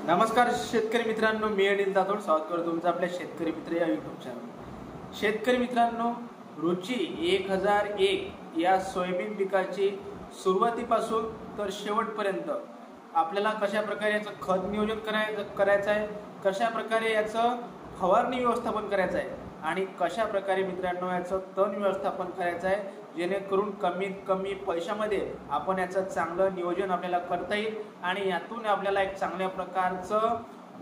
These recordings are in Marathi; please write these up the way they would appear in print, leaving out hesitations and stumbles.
नमस्कार शेतकरी मित्रांनो, मी अनिल जाधव स्वागत करतो तुमचं आपल्या शेतकरी मित्र या यूट्यूब चॅनल। शेतकरी मित्रांनो, रुची 1001 या सोयाबीन पिकाची सुरुवातीपासून तर शेवटपर्यंत आपल्याला कशा प्रकारे याचं खत नियोजन करायचं आहे, कशा प्रकारे याचं फवारणी व्यवस्थापन करायचं आहे आणि कशा प्रकारे मित्रांनो याचं तण व्यवस्थापन करायचं आहे, जेणेकरून कमीत कमी पैशामध्ये आपण याचं चांगलं नियोजन आपल्याला करता येईल आणि यातून आपल्याला एक चांगल्या प्रकारचं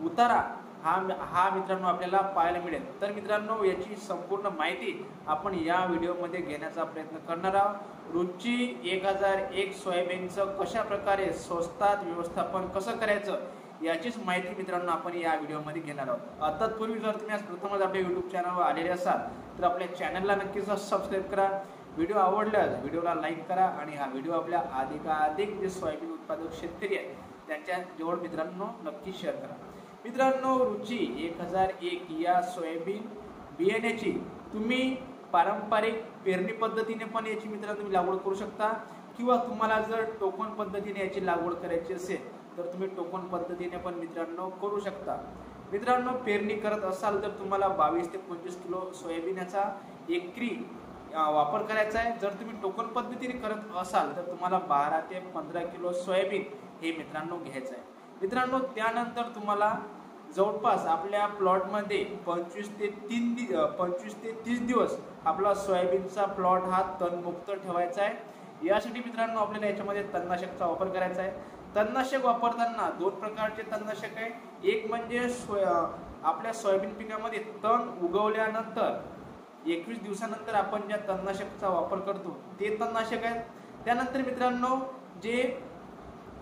उतारा हा मित्रांनो आपल्याला पाहायला मिळेल। तर मित्रांनो, याची संपूर्ण माहिती आपण या व्हिडिओमध्ये घेण्याचा प्रयत्न करणार आहोत। रुची 1001 सोयाबीनचं कशा प्रकारे स्वस्तात व्यवस्थापन कसं करायचं याचीच माहिती मित्रांनो आपण या व्हिडिओमध्ये घेणार आहोत। तत्पूर्वी जर तुम्ही आज प्रथमच आपल्या यूट्यूब चॅनलवर आलेले असाल तर आपल्या चॅनलला नक्कीच सबस्क्राईब करा। व्हिडिओ आवडल्यास व्हिडिओला लाईक करा आणि हा व्हिडिओ आपल्या अधिकाधिक जे सोयाबीन उत्पादक शेतकरी आहेत त्यांच्या जवळ मित्रांनो नक्की शेअर करा। मित्रांनो, रुची 1001 या सोयाबीन बियाण्याची तुम्ही पारंपरिक पेरणी पद्धतीने पण याची मित्रांनो तुम्ही लागवड करू शकता किंवा तुम्हाला जर टोकन पद्धतीने याची लागवड करायची असेल तर तुम्ही टोकन पद्धतीने पण मित्रांनो करू शकता। मित्रांनो, पेरणी करत असाल तर तुम्हाला 22 ते 25 किलो सोयाबीनचा एकरी वापर करायचा आहे। जर तुम्ही टोकन पद्धतीने करत असाल तर तुम्हाला 12 ते 15 किलो सोयाबीन हे मित्रांनो घ्यायचं आहे। मित्रांनो, त्यानंतर तुम्हाला जवळपास आपल्या प्लॉटमध्ये 25 ते 30 दिवस आपला सोयाबीनचा प्लॉट हा तणमुक्त ठेवायचा आहे। यासाठी मित्रांनो आपल्याला याच्यामध्ये तणनाशकचा वापर करायचा आहे। तणनाशक वापरताना दोन प्रकारचे तणनाशक आहे। एक म्हणजे आपल्या सोयाबीन पिकामध्ये तण उगवल्यानंतर 21 दिवसानंतर आपण ज्या तणनाशकाचा वापर करतो ते तणनाशक आहे। त्यानंतर मित्रांनो, जे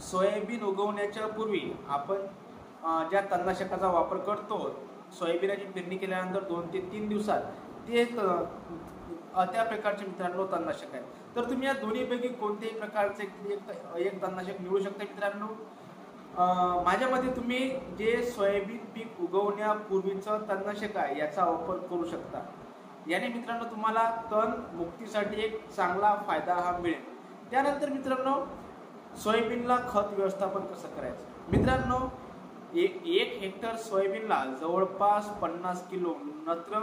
सोयाबीन उगवण्याच्या पूर्वी आपण ज्या तणनाशकाचा वापर करतो सोयाबीनची पेरणी केल्यानंतर 2 ते 3 दिवसात ते त्या प्रकारचे मित्रांनो तणनाशक आहे। तर तुम्ही या दोन्हीपैकी कोणत्याही प्रकारचे एक तणनाशक निवडू शकता। मित्रांनो, माझ्या मते तुम्ही जे सोयाबीन पीक उगवण्यापूर्वीचं तणनाशक आहे याचा वापर करू शकता। याने मित्रांनो तुम्हाला तण मुक्तीसाठी एक चांगला फायदा हा मिळेल। त्यानंतर मित्रांनो, सोयाबीनला खत व्यवस्थापन कसं करायचं। मित्रांनो, एक हेक्टर सोयाबीनला जवळपास 50 किलो नत्र,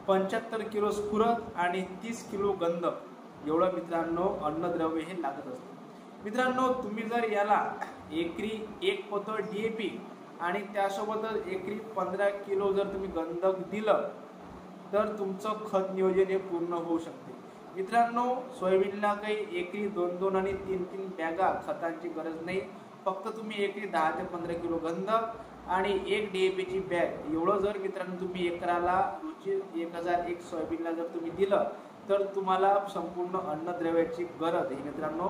75 किलो स्फुरद आणि 30 किलो गंधक एवढं मित्रांनो अन्नद्रव्य हे लागत असतं। मित्रांनो, तुम्ही जर याला एकरी 1 पोतं DAP आणि त्यासोबतच एकरी 15 किलो जर तुम्ही गंधक दिलं तर तुमचं खत नियोजन हे पूर्ण होऊ शकते। मित्रांनो, सोयाबीनला काही एकरी 2-2 आणि 3-3 बॅगा खतांची गरज नाही। फक्त तुम्ही एकरी 10 ते 15 किलो गंधक आणि 1 DAP ची बॅग एवढं जर मित्रांनो तुम्ही एकराला रुची 1001 सोयाबीनला जर तुम्ही दिलं तर तुम्हाला संपूर्ण अन्नद्रव्याची गरज ही मित्रांनो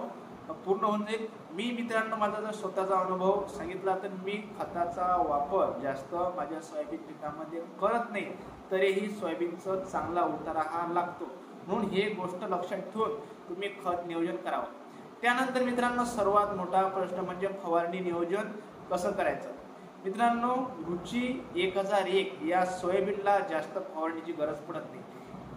पूर्ण होऊन जाईल। मी मित्रांनो माझा जर स्वतःचा अनुभव सांगितला तर मी खताचा वापर जास्त माझ्या सोयाबीन पिकामध्ये करत नाही, तरीही सोयाबीनचा चांगला उतारा हा लागतो। म्हणून हे गोष्ट लक्षात ठेवून तुम्ही खत नियोजन करावं। त्यानंतर मित्रांनो, सर्वात मोठा प्रश्न म्हणजे फवारणी नियोजन कसं करायचं। मित्रांनो, रुची 1001 या सोयाबीनला जास्त फवारणीची गरज पडत नाही।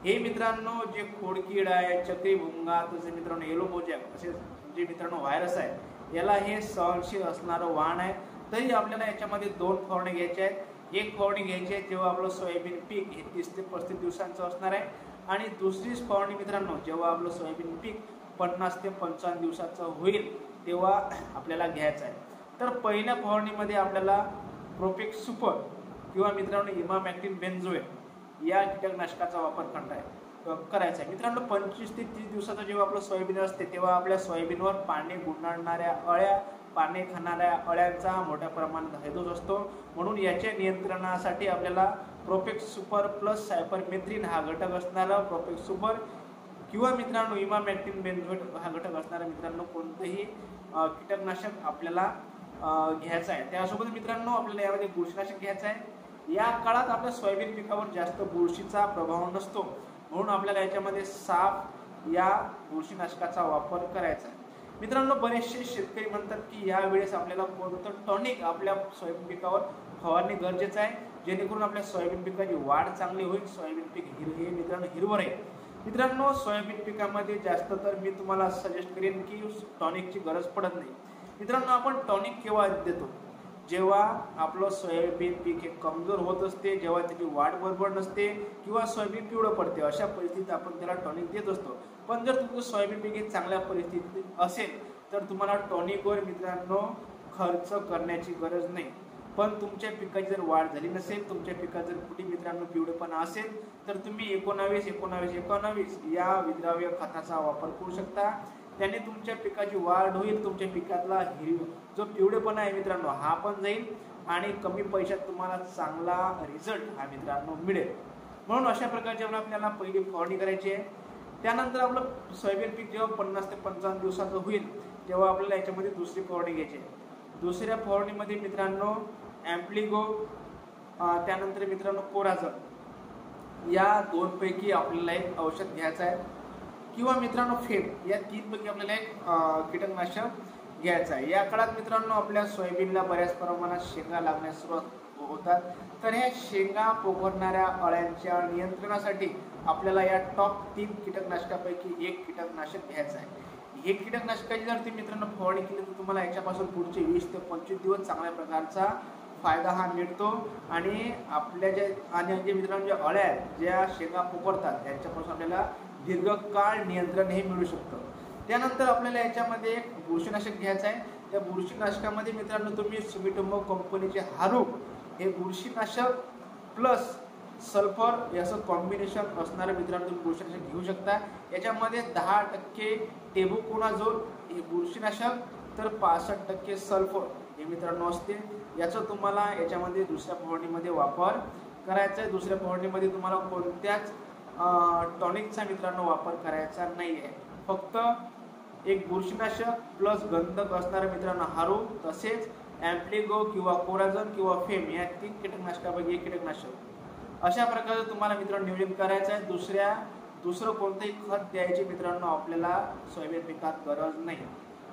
हे मित्रांनो जे खोडकीड आहे, चक्री भुंगा, तसे मित्रांनो येलो मोजॅक असे जे मित्रांनो व्हायरस आहे याला हे सहनशील असणारं वाण आहे। तरी आपल्याला याच्यामध्ये 2 फवारणी घ्यायच्या आहेत। एक फवारणी घ्यायची आहे जेव्हा आपलं सोयाबीन पीक हे 30 ते 35 दिवसांचं असणार आहे आणि दुसरी फवारणी मित्रांनो जेव्हा आपलं सोयाबीन पीक 50 ते 55 दिवसाचं होईल तेव्हा आपल्याला घ्यायचं आहे। तर पहिल्या फवारणीमध्ये आपल्याला प्रोपेक्स सुपर किंवा मित्रांनो इमामॅक्टिन बेन्झोएट या कीटकनाशकाचा वापर करायचा आहे। मित्रांनो, 25 ते 30 दिवसाचं जेव्हा आपलं सोयाबीन असते तेव्हा आपल्या सोयाबीनवर पाने गुंडाळणाऱ्या अळ्या, पाने खाणाऱ्या अळ्यांचा मोठ्या प्रमाणात हैदोस असतो। म्हणून याच्या नियंत्रणासाठी आपल्याला प्रोपेक्स सुपर प्लस सायपरमेथ्रिन हा घटक असणारा प्रोपेक्स सुपर किंवा मित्रांनो इमामॅक्टिन बेन्झोएट हा घटक असणारा मित्रांनो कोणतेही कीटकनाशक आपल्याला घ्यायचं आहे। त्यासोबत मित्रांनो आपल्याला यामध्ये बुरशीनाशक घ्यायचं आहे। या काळात आपल्या सोयाबीन पिकावर जास्त बुरशीचा प्रभाव नसतो, म्हणून आपल्याला याच्यामध्ये साफ या बुरशीनाशकाचा वापर करायचा आहे। मित्रांनो, बरेचसे शेतकरी म्हणतात की या वेळेस आपल्याला कोणतं टॉनिक आपल्या सोयाबीन पिकावर फवारणी गरजेचं आहे, जेणेकरून आपल्या सोयाबीन पिकाची वाढ चांगली होईल, सोयाबीन पीक हे मित्रांनो हिरवं राहील। मित्रांनो, सोयाबीन पिकामध्ये जास्त तर मी तुम्हाला सजेस्ट करेन की टॉनिकची गरज पडत नाही। मित्रांनो, आपण टॉनिक केव्हा देतो जेव्हा आपलं सोयाबीन पीक हे कमजोर होत असते, जेव्हा त्याची वाढ बरोबर नसते किंवा सोयाबीन पिवळं पडते, अशा परिस्थितीत आपण त्याला टॉनिक देत असतो. पण जर तुमचं सोयाबीन पीक हे चांगल्या परिस्थितीत असेल तर तुम्हाला टॉनिकवर मित्रांनो खर्च करण्याची गरज नाही. पण तुमच्या पिकाची जर वाढ झाली नसेल, तुमच्या पिकात जर कुठे मित्रांनो पिवळेपणा असेल तर तुम्ही 19-19-19 या विद्राव्य खताचा वापर करू शकता. त्याने तुमच्या पिकाची वाढ होईल, तुमच्या पिकातला जो पिवळेपणा आहे मित्रांनो हा पण जाईल आणि कमी पैशात तुम्हाला चांगला रिझल्ट हा मित्रांनो मिळेल. म्हणून अशा प्रकारची आपल्याला पहिली फवारणी करायची आहे. त्यानंतर आपलं सोयाबीन पीक जेव्हा 50 ते 55 दिवसाचं होईल तेव्हा आपल्याला याच्यामध्ये दुसरी फवारणी घ्यायची आहे. दुसऱ्या फवारणीमध्ये मित्रांनो ॲम्प्लिगो, त्यानंतर मित्रांनो कोराझन, या दोनपैकी आपल्याला एक औषध घ्यायचं आहे किंवा मित्रांनो फेम, या तीनपैकी आपल्याला एक कीटकनाशक घ्यायचं आहे. या काळात मित्रांनो आपल्या सोयाबीनला बऱ्याच प्रमाणात शेंगा लागण्यास सुरुवात होतात. तर ह्या शेंगा पोखरणाऱ्या अळ्यांच्या नियंत्रणासाठी आपल्याला या टॉप 3 कीटकनाशकापैकी एक कीटकनाशक घ्यायचं आहे. हे कीटकनाशकाची जर तुम्ही मित्रांनो फवारणी केली तर तुम्हाला याच्यापासून पुढचे 20 ते 25 दिवस चांगल्या प्रकारचा फायदा हा मिळतो आणि आपल्या जे मित्रांनो ज्या अळ्या आहेत, ज्या शेंगा पोखरतात त्यांच्यापासून आपल्याला दीर्घकाळ नियंत्रण हे मिळू शकतं. त्यानंतर आपल्याला याच्यामध्ये एक बुरशीनाशक घ्यायचं आहे. त्या बुरशीनाशकामध्ये मित्रांनो तुम्ही सुमिटोमो कंपनीचे हारूक हे बुरशीनाशक प्लस सल्फर याचं कॉम्बिनेशन असणारं मित्रांनो तुम्ही बुरशीनाशक घेऊ शकता. याच्यामध्ये 10% टेबुकोनाझोल हे बुरशीनाशक तर 65% सल्फर हे मित्रांनो असते. याचं तुम्हाला याच्यामध्ये दुसऱ्या फवारणीमध्ये वापर करायचा आहे. दुसऱ्या फवारणीमध्ये तुम्हाला कोणत्याच टॉनिकचा मित्रांनो वापर करायचा नाही आहे. फक्त एक बुरशीनाशक प्लस गंधक असणारं मित्रांनो हारूक, तसेच ॲम्प्लिगो किंवा कोराझन किंवा फेम या 3 कीटकनाशकापैकी एक कीटकनाशक अशा प्रकारे तुम्हाला मित्रांनो नियोजन करायचं आहे. दुसरं कोणतंही खत द्यायची मित्रांनो आपल्याला सोयाबीन पिकात गरज नाही.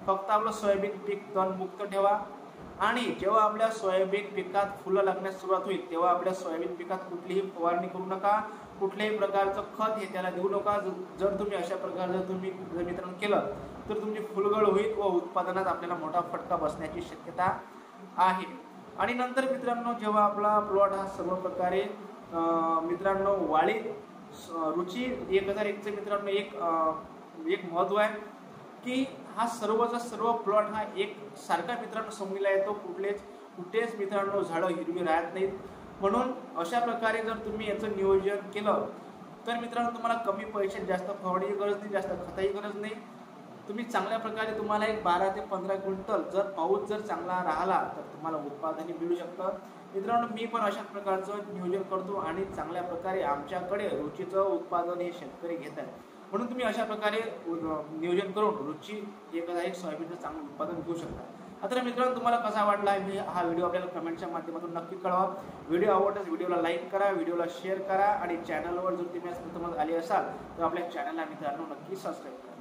फक्त आपलं सोयाबीन पीक तणमुक्त ठेवा आणि जेव्हा आपल्या सोयाबीन पिकात फुलं लागण्यास सुरुवात होईल तेव्हा आपल्या सोयाबीन पिकात कुठलीही फवारणी करू नका, कुठल्याही प्रकारचं खत हे त्याला देऊ नका. जर तुम्ही अशा प्रकारे जर मित्रांनो केलं तर तुमची फुलगळ होईल व उत्पादनात आपल्याला मोठा फटका बसण्याची शक्यता आहे. आणि नंतर मित्रांनो जेव्हा आपला प्लॉट हा सर्व प्रकारे मित्रांनो वाढीत रुची 1001चे मित्रांनो एक महत्व आहे की हा सर्वचा सर्व प्लॉट हा एक सारखा मित्रांनो समजला येतो. कुठेच मित्रांनो झाडं हिरवी राहत नाहीत. म्हणून अशा प्रकारे जर तुम्ही याचं नियोजन केलं तर मित्रांनो तुम्हाला कमी पैशात जास्त फवारणीची गरज नाही, जास्त खताची गरज नाही. तुम्ही चांगल्या प्रकारे तुम्हाला एक 12 ते 15 क्विंटल जर पाऊस जर चांगला राहिला तर तुम्हाला उत्पादन मिळू शकतं. मित्रांनो मी पण अशा प्रकारचं नियोजन करतो आणि चांगल्या प्रकारे आमच्याकडे रुचीचं उत्पादन हे शेतकरी घेत आहेत. म्हणून तुम्ही अशा प्रकारे नियोजन करून रुची एक सोयाबीनचं चांगलं उत्पादन घेऊ शकता. आता मित्रांनो तुम्हाला कसा वाटला हा व्हिडिओ आपल्याला कमेंटच्या माध्यमातून नक्की कळवा. व्हिडिओ आवडल्यास व्हिडिओला लाईक करा, व्हिडिओला शेअर करा आणि चॅनलवर जर तुम्ही प्रथमच आले असाल तर आपल्या चॅनलला मित्रांनो नक्की सबस्क्राईब करा.